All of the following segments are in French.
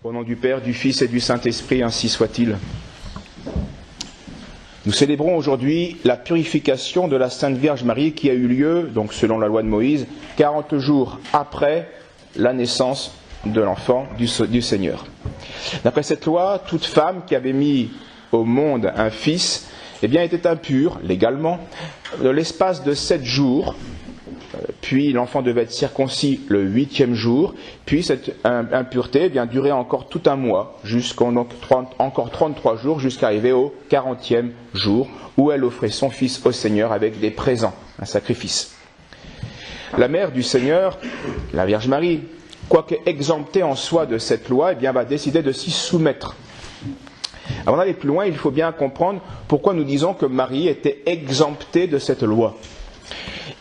Au nom du Père, du Fils et du Saint-Esprit, ainsi soit-il. Nous célébrons aujourd'hui la purification de la Sainte Vierge Marie qui a eu lieu, donc selon la loi de Moïse, 40 jours après la naissance de l'enfant du Seigneur. D'après cette loi, toute femme qui avait mis au monde un fils, était impure, légalement, de l'espace de 7 jours. Puis l'enfant devait être circoncis le 8e jour, puis cette impureté durait encore tout un mois, encore 33 jours, jusqu'à arriver au 40e jour, où elle offrait son fils au Seigneur avec des présents, un sacrifice. La mère du Seigneur, la Vierge Marie, quoique exemptée en soi de cette loi, va décider de s'y soumettre. Avant d'aller plus loin, il faut bien comprendre pourquoi nous disons que Marie était exemptée de cette loi.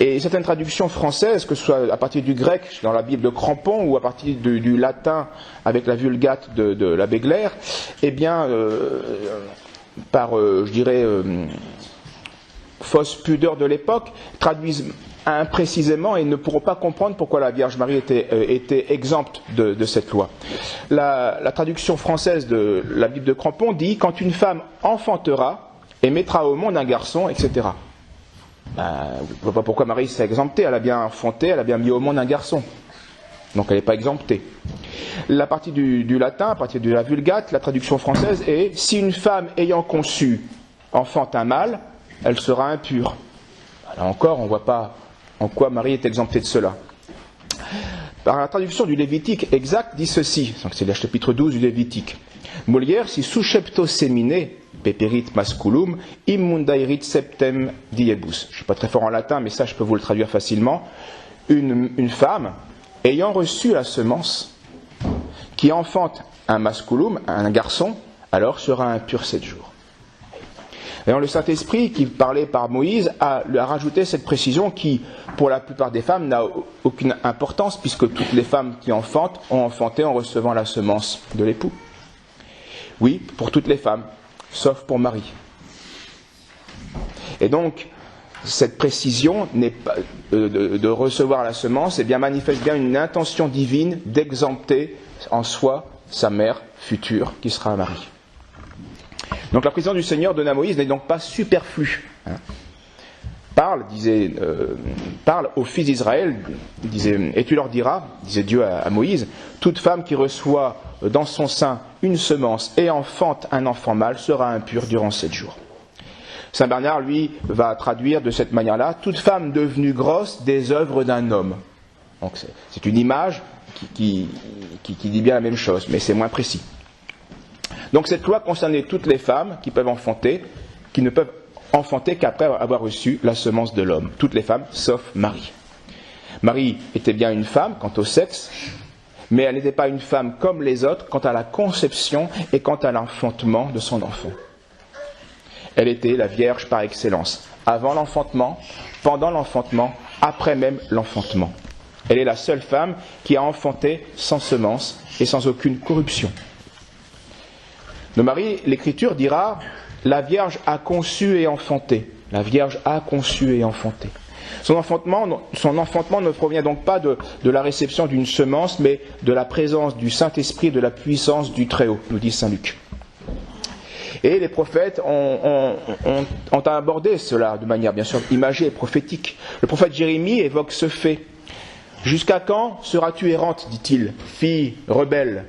Et certaines traductions françaises, que ce soit à partir du grec dans la Bible de Crampon ou à partir du latin avec la Vulgate de l'abbé Glaire, par fausse pudeur de l'époque, traduisent imprécisément et ne pourront pas comprendre pourquoi la Vierge Marie était exempte de cette loi. La traduction française de la Bible de Crampon dit « Quand une femme enfantera et mettra au monde un garçon, etc. » Je ne vois pas pourquoi Marie s'est exemptée, elle a bien enfanté, elle a bien mis au monde un garçon. Donc elle n'est pas exemptée. La partie du latin, à partir de la Vulgate, la traduction française est « Si une femme ayant conçu enfante un mâle, elle sera impure. » Là encore, on ne voit pas en quoi Marie est exemptée de cela. Par la traduction du Lévitique exact dit ceci, donc c'est le chapitre 12 du Lévitique. Molière, si suscepto semine, peperit masculum, immundairit septem diebus. Je ne suis pas très fort en latin, mais ça je peux vous le traduire facilement. Une femme ayant reçu la semence, qui enfante un masculum, un garçon, alors sera impure 7 jours. D'ailleurs, le Saint-Esprit, qui parlait par Moïse, a rajouté cette précision qui, pour la plupart des femmes, n'a aucune importance, puisque toutes les femmes qui enfantent ont enfanté en recevant la semence de l'époux. Oui, pour toutes les femmes, sauf pour Marie. Et donc, cette précision n'est pas, de recevoir la semence manifeste bien une intention divine d'exempter en soi sa mère future, qui sera Marie. Donc la présence du Seigneur donnée à Moïse n'est donc pas superflue. Parle aux fils d'Israël, et tu leur diras, disait Dieu à Moïse, toute femme qui reçoit dans son sein une semence et enfante un enfant mâle sera impure durant 7 jours. Saint Bernard, lui, va traduire de cette manière-là, toute femme devenue grosse des œuvres d'un homme. Donc c'est une image qui dit bien la même chose, mais c'est moins précis. Donc cette loi concernait toutes les femmes qui peuvent enfanter, qui ne peuvent enfanter qu'après avoir reçu la semence de l'homme. Toutes les femmes, sauf Marie. Marie était bien une femme quant au sexe, mais elle n'était pas une femme comme les autres quant à la conception et quant à l'enfantement de son enfant. Elle était la Vierge par excellence, avant l'enfantement, pendant l'enfantement, après même l'enfantement. Elle est la seule femme qui a enfanté sans semence et sans aucune corruption. De Marie, l'Écriture dira « La Vierge a conçu et enfanté ». La Vierge a conçu et enfanté. Son enfantement ne provient donc pas de la réception d'une semence, mais de la présence du Saint-Esprit, de la puissance du Très-Haut, nous dit Saint Luc. Et les prophètes ont abordé cela de manière bien sûr imagée et prophétique. Le prophète Jérémie évoque ce fait. « Jusqu'à quand seras-tu errante, dit-il, fille rebelle ?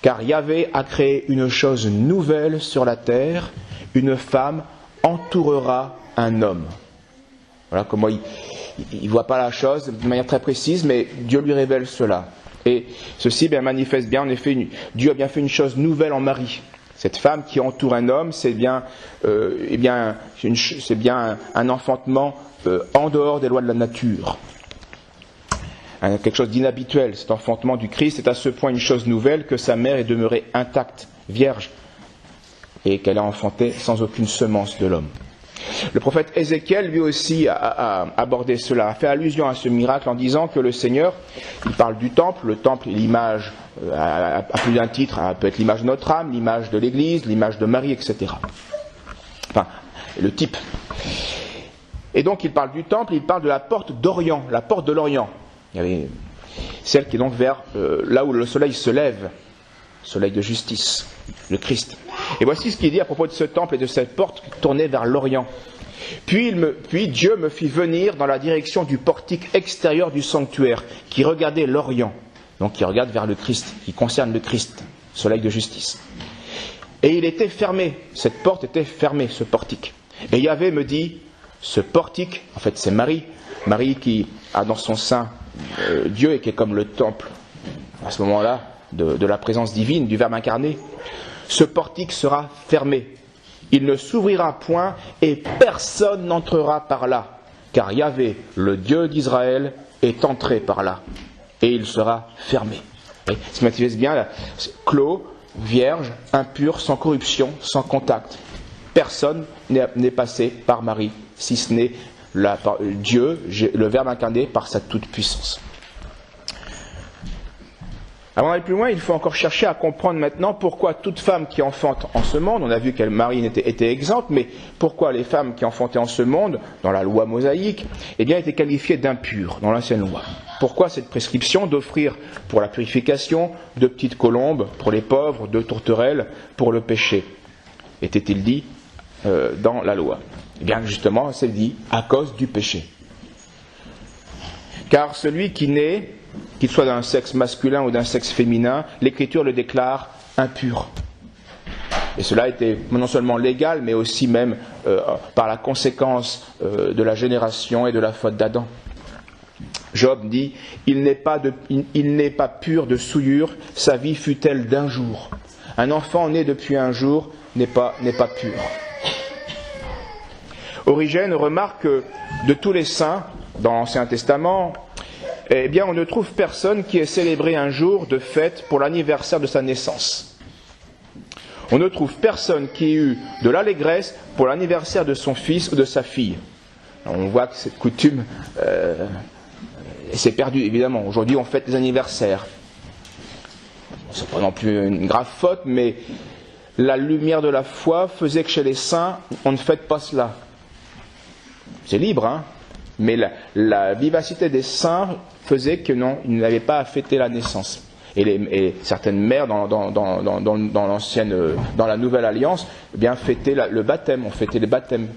Car Yahvé a créé une chose nouvelle sur la terre, une femme entourera un homme. » Voilà comment il ne voit pas la chose de manière très précise, mais Dieu lui révèle cela. Et ceci manifeste bien, en effet, Dieu a bien fait une chose nouvelle en Marie. Cette femme qui entoure un homme, c'est bien un enfantement en dehors des lois de la nature. Quelque chose d'inhabituel. Cet enfantement du Christ est à ce point une chose nouvelle que sa mère est demeurée intacte, vierge, et qu'elle a enfanté sans aucune semence de l'homme. Le prophète Ézéchiel, lui aussi, a abordé cela, a fait allusion à ce miracle en disant que le Seigneur, il parle du temple, le temple est l'image, à plus d'un titre, peut être l'image de notre âme, l'image de l'Église, l'image de Marie, etc. Enfin, le type. Et donc il parle du temple, il parle de la porte d'Orient, la porte de l'Orient. Il y avait celle qui est donc vers là où le soleil se lève. soleil de justice, le Christ. Et voici ce qu'il dit à propos de ce temple et de cette porte tournée vers l'Orient. Puis Dieu me fit venir dans la direction du portique extérieur du sanctuaire, qui regardait l'Orient, donc qui regarde vers le Christ, qui concerne le Christ, soleil de justice. Et il était fermé, cette porte était fermée, ce portique. Et Yahvé me dit, ce portique, en fait c'est Marie qui a dans son sein Dieu et qui est comme le temple, à ce moment-là, de la présence divine, du Verbe incarné. Ce portique sera fermé. Il ne s'ouvrira point et personne n'entrera par là, car Yahvé, le Dieu d'Israël, est entré par là. Et il sera fermé. Ça manifeste bien, là, clos, vierge, impur, sans corruption, sans contact. Personne n'est passé par Marie, si ce n'est Dieu, le Verbe incarné, par sa toute-puissance. Avant d'aller plus loin, il faut encore chercher à comprendre maintenant pourquoi toute femme qui enfante en ce monde, on a vu que Marie était exempte, mais pourquoi les femmes qui enfantaient en ce monde, dans la loi mosaïque, eh bien, étaient qualifiées d'impures dans l'ancienne loi. Pourquoi cette prescription d'offrir pour la purification de petites colombes, pour les pauvres, de tourterelles, pour le péché, était-il dit dans la loi? Eh bien, justement, c'est dit à cause du péché. Car celui qui naît, qu'il soit d'un sexe masculin ou d'un sexe féminin, l'Écriture le déclare impur. Et cela était non seulement légal, mais aussi même par la conséquence de la génération et de la faute d'Adam. Job dit, il n'est pas pur de souillure, sa vie fut-elle d'un jour. Un enfant né depuis un jour n'est pas pur. Origène remarque que de tous les saints, dans l'Ancien Testament, eh bien, on ne trouve personne qui ait célébré un jour de fête pour l'anniversaire de sa naissance. On ne trouve personne qui ait eu de l'allégresse pour l'anniversaire de son fils ou de sa fille. Alors, on voit que cette coutume s'est perdue, évidemment. Aujourd'hui, on fête les anniversaires. Ce n'est pas non plus une grave faute, mais la lumière de la foi faisait que chez les saints, on ne fête pas cela. C'est libre, hein, mais la vivacité des saints faisait que non, ils n'avaient pas à fêter la naissance. Et certaines mères dans l'ancienne, dans la Nouvelle Alliance, eh bien fêtaient le baptême, on fêtait les baptêmes,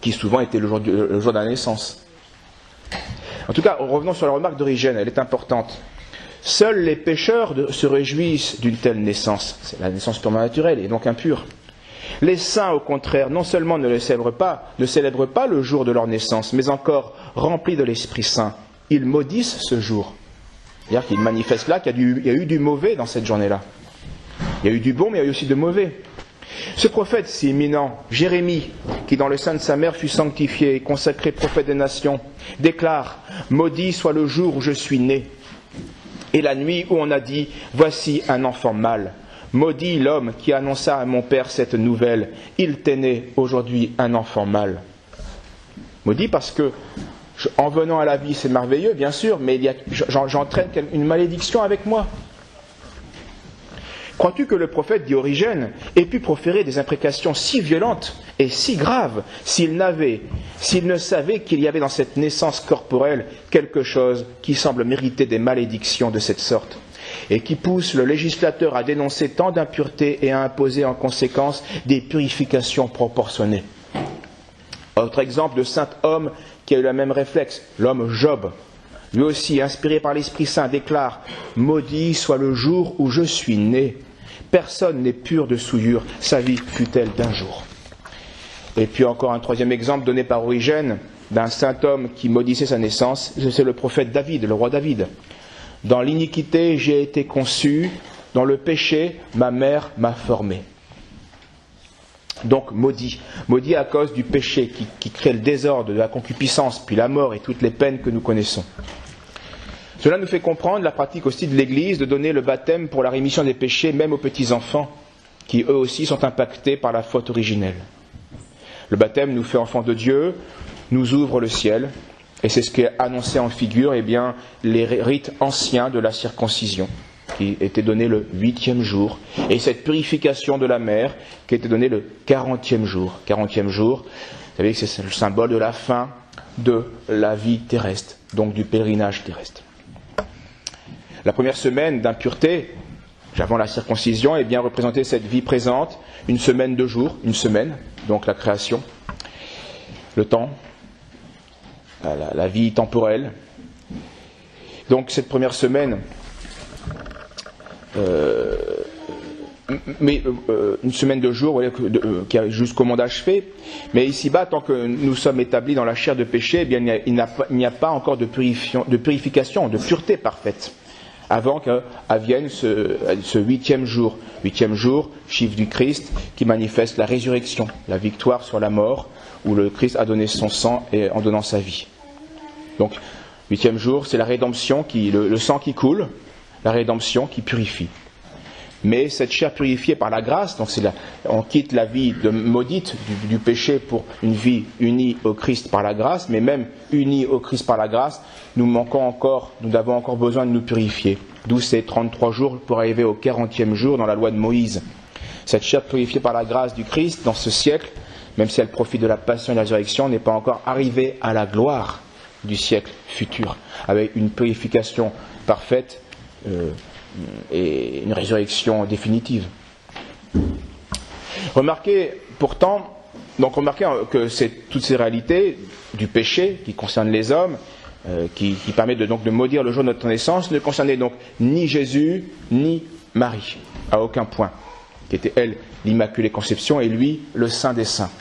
qui souvent étaient le jour de la naissance. En tout cas, revenons sur la remarque d'Origène, elle est importante. Seuls les pécheurs se réjouissent d'une telle naissance. C'est la naissance purement naturelle et donc impure. Les saints, au contraire, non seulement ne célèbrent pas le jour de leur naissance, mais encore remplis de l'Esprit Saint, ils maudissent ce jour. C'est-à-dire qu'ils manifestent là qu'il y a eu du mauvais dans cette journée-là. Il y a eu du bon, mais il y a eu aussi du mauvais. Ce prophète si éminent, Jérémie, qui dans le sein de sa mère fut sanctifié et consacré prophète des nations, déclare « Maudit soit le jour où je suis né, et la nuit où on a dit « Voici un enfant mâle ». Maudit l'homme qui annonça à mon père cette nouvelle. Il t'est né aujourd'hui un enfant mâle. Maudit parce que, en venant à la vie, c'est merveilleux, bien sûr, mais j'entraîne une malédiction avec moi. Crois-tu que le prophète, dit Origène, ait pu proférer des imprécations si violentes et si graves s'il ne savait qu'il y avait dans cette naissance corporelle quelque chose qui semble mériter des malédictions de cette sorte ? Et qui pousse le législateur à dénoncer tant d'impuretés et à imposer en conséquence des purifications proportionnées. Autre exemple de saint homme qui a eu le même réflexe, l'homme Job. Lui aussi, inspiré par l'Esprit Saint, déclare « Maudit soit le jour où je suis né. Personne n'est pur de souillure, sa vie fut-elle d'un jour. » Et puis encore un troisième exemple donné par Origène d'un saint homme qui maudissait sa naissance, c'est le prophète David, le roi David. Dans l'iniquité, j'ai été conçu, dans le péché, ma mère m'a formé. Donc maudit à cause du péché qui crée le désordre, de la concupiscence, puis la mort et toutes les peines que nous connaissons. Cela nous fait comprendre la pratique aussi de l'Église de donner le baptême pour la rémission des péchés, même aux petits-enfants, qui eux aussi sont impactés par la faute originelle. Le baptême nous fait enfants de Dieu, nous ouvre le ciel. Et c'est ce qui est annoncé en figure, eh bien, les rites anciens de la circoncision, qui était donné le 8e jour, et cette purification de la mère, qui était donnée le 40e jour. 40e jour, vous savez que c'est le symbole de la fin de la vie terrestre, donc du pèlerinage terrestre. La première semaine d'impureté, avant la circoncision, eh bien, représentait cette vie présente, une semaine, 2 jours, une semaine, donc la création, le temps, la vie temporelle. Donc cette première semaine, une semaine de jours qui a jusqu'au monde achevé, mais ici-bas, tant que nous sommes établis dans la chair de péché, eh bien, il n'y a pas encore de purification, de pureté parfaite, avant qu'avienne ce 8e jour. 8e jour, chiffre du Christ, qui manifeste la résurrection, la victoire sur la mort, où le Christ a donné son sang en donnant sa vie. Donc, 8e jour, c'est la rédemption, le sang qui coule, la rédemption qui purifie. Mais cette chair purifiée par la grâce, donc on quitte la vie maudite du péché pour une vie unie au Christ par la grâce, mais même unie au Christ par la grâce, nous avons encore besoin de nous purifier. D'où ces 33 jours pour arriver au 40e jour dans la loi de Moïse. Cette chair purifiée par la grâce du Christ, dans ce siècle, même si elle profite de la passion et de la résurrection, n'est pas encore arrivée à la gloire du siècle futur, avec une purification parfaite et une résurrection définitive. Remarquez pourtant, que toutes ces réalités du péché qui concernent les hommes, qui permet de maudire le jour de notre naissance, ne concernaient donc ni Jésus ni Marie, à aucun point, qui était elle l'Immaculée Conception et lui le Saint des Saints.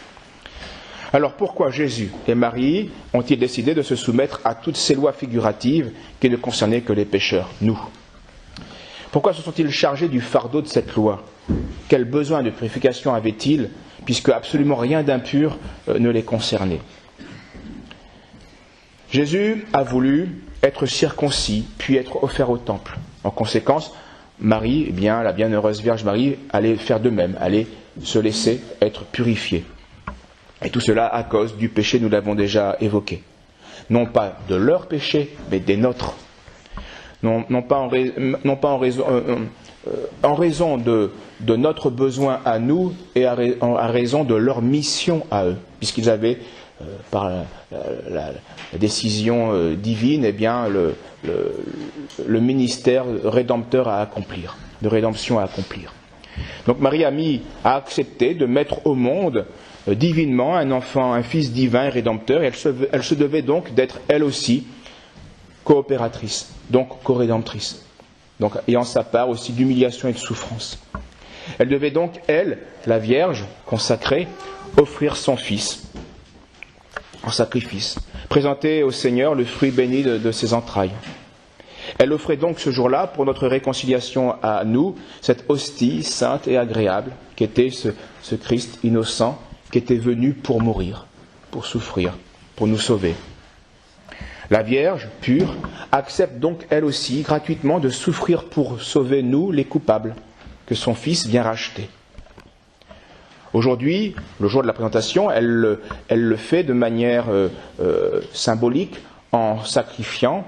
Alors pourquoi Jésus et Marie ont-ils décidé de se soumettre à toutes ces lois figuratives qui ne concernaient que les pécheurs, nous ? Pourquoi se sont-ils chargés du fardeau de cette loi ? Quel besoin de purification avaient-ils, puisque absolument rien d'impur ne les concernait ? Jésus a voulu être circoncis, puis être offert au temple. En conséquence, Marie, la bienheureuse Vierge Marie, allait faire de même, allait se laisser être purifiée. Et tout cela à cause du péché, nous l'avons déjà évoqué. Non pas de leur péché, mais des nôtres. Non pas en raison de notre besoin à nous et à raison de leur mission à eux, puisqu'ils avaient, par la décision divine, le ministère rédempteur à accomplir, de rédemption à accomplir. Donc Marie a accepté de mettre au monde divinement un enfant, un fils divin et rédempteur, et elle se devait donc d'être elle aussi coopératrice, donc co-rédemptrice, donc ayant sa part aussi d'humiliation et de souffrance. Elle devait donc, elle, la Vierge consacrée, offrir son Fils en sacrifice, présenter au Seigneur le fruit béni de ses entrailles. Elle offrait donc ce jour-là, pour notre réconciliation à nous, cette hostie sainte et agréable, qui était ce Christ innocent, qui était venu pour mourir, pour souffrir, pour nous sauver. La Vierge, pure, accepte donc elle aussi gratuitement de souffrir pour sauver nous, les coupables, que son Fils vient racheter. Aujourd'hui, le jour de la présentation, elle le fait de manière symbolique en sacrifiant,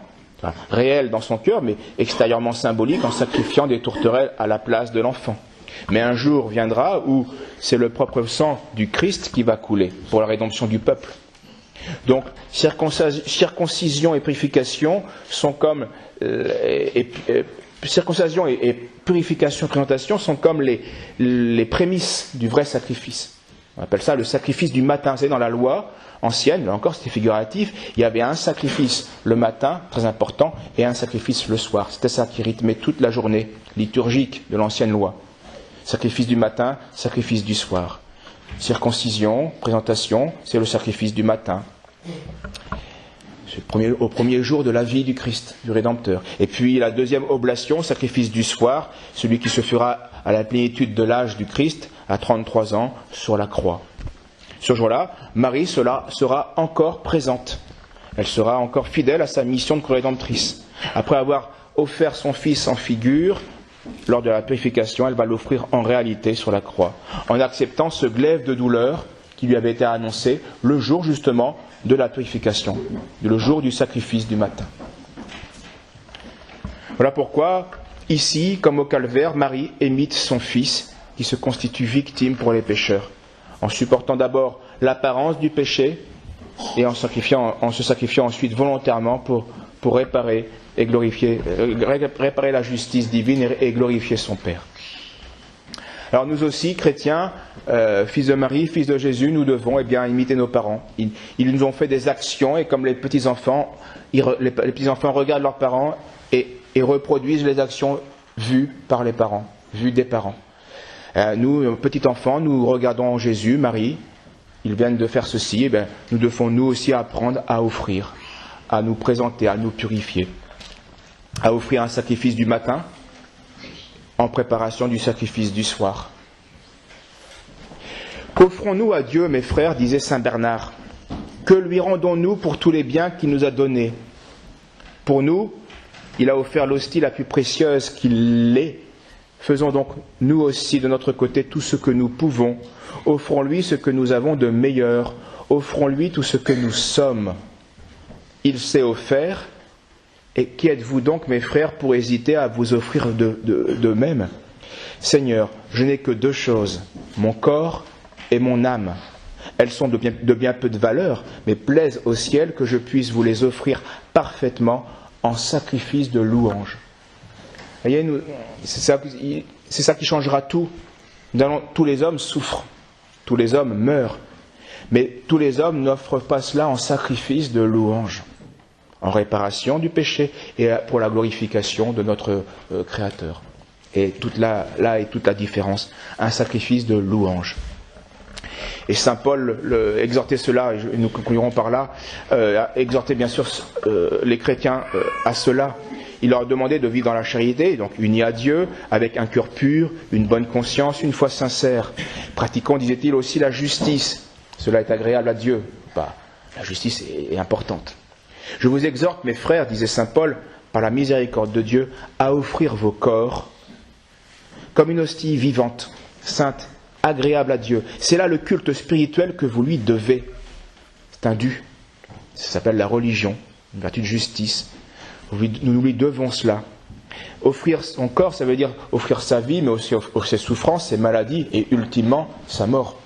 réel dans son cœur, mais extérieurement symbolique, en sacrifiant des tourterelles à la place de l'enfant. Mais un jour viendra où c'est le propre sang du Christ qui va couler pour la rédemption du peuple. Donc, circoncision et purification sont comme circoncision et purification et présentation sont comme les prémices du vrai sacrifice. On appelle ça le sacrifice du matin. C'est dans la loi ancienne, là encore c'était figuratif, il y avait un sacrifice le matin, très important, et un sacrifice le soir. C'était ça qui rythmait toute la journée liturgique de l'ancienne loi. Sacrifice du matin, sacrifice du soir. Circoncision, présentation, c'est le sacrifice du matin. C'est au premier jour de la vie du Christ, du Rédempteur. Et puis la deuxième oblation, sacrifice du soir, celui qui se fera à la plénitude de l'âge du Christ, à 33 ans, sur la croix. Ce jour-là, Marie sera encore présente. Elle sera encore fidèle à sa mission de co-rédemptrice. Après avoir offert son Fils en figure, lors de la purification, elle va l'offrir en réalité sur la croix, en acceptant ce glaive de douleur qui lui avait été annoncé le jour justement de la purification, le jour du sacrifice du matin. Voilà pourquoi, ici, comme au calvaire, Marie imite son Fils qui se constitue victime pour les pécheurs, en supportant d'abord l'apparence du péché et en se sacrifiant ensuite volontairement pour pour réparer et glorifier, réparer la justice divine et glorifier son Père. Alors nous aussi, chrétiens, fils de Marie, fils de Jésus, nous devons imiter nos parents. Ils nous ont fait des actions et comme les petits-enfants, les petits-enfants regardent leurs parents et reproduisent les actions vues par les parents, vues des parents. Nous, petits enfants, nous regardons Jésus, Marie, ils viennent de faire ceci, nous devons nous aussi apprendre à offrir, à nous présenter, à nous purifier, à offrir un sacrifice du matin, en préparation du sacrifice du soir. Qu'offrons-nous à Dieu, mes frères, disait saint Bernard. Que lui rendons-nous pour tous les biens qu'il nous a donnés? Pour nous, il a offert l'hostie la plus précieuse qu'il ait. Faisons donc nous aussi de notre côté tout ce que nous pouvons. Offrons-lui ce que nous avons de meilleur. Offrons-lui tout ce que nous sommes. Il s'est offert. Et qui êtes-vous donc, mes frères, pour hésiter à vous offrir de même? Seigneur, je n'ai que deux choses, mon corps et mon âme. Elles sont de bien peu de valeur, mais plaise au ciel que je puisse vous les offrir parfaitement en sacrifice de louange. Voyez, c'est ça qui changera tout. Tous les hommes souffrent, tous les hommes meurent, mais tous les hommes n'offrent pas cela en sacrifice de louange, en réparation du péché et pour la glorification de notre Créateur. Et là est toute la différence, un sacrifice de louange. Et saint Paul exhortait cela, et nous conclurons par là, exhortait bien sûr les chrétiens à cela. Il leur demandait de vivre dans la charité, donc unis à Dieu, avec un cœur pur, une bonne conscience, une foi sincère. Pratiquons, disait-il, aussi la justice. Cela est agréable à Dieu. La justice est importante. Je vous exhorte, mes frères, disait saint Paul, par la miséricorde de Dieu, à offrir vos corps comme une hostie vivante, sainte, agréable à Dieu. C'est là le culte spirituel que vous lui devez. C'est un dû. Ça s'appelle la religion, une vertu de justice. Nous lui devons cela. Offrir son corps, ça veut dire offrir sa vie, mais aussi ses souffrances, ses maladies et ultimement sa mort.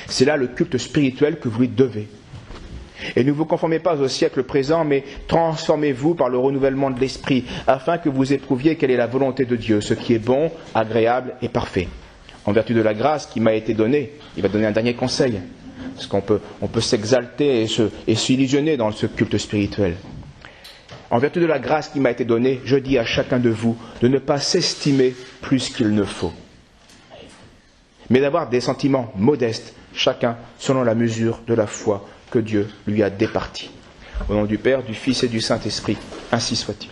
C'est là le culte spirituel que vous lui devez. Et ne vous conformez pas au siècle présent, mais transformez-vous par le renouvellement de l'esprit, afin que vous éprouviez quelle est la volonté de Dieu, ce qui est bon, agréable et parfait. En vertu de la grâce qui m'a été donnée, il va donner un dernier conseil, parce qu'on peut s'exalter et s'illusionner dans ce culte spirituel. En vertu de la grâce qui m'a été donnée, je dis à chacun de vous de ne pas s'estimer plus qu'il ne faut, mais d'avoir des sentiments modestes, chacun selon la mesure de la foi que Dieu lui a départie. Au nom du Père, du Fils et du Saint-Esprit, ainsi soit-il.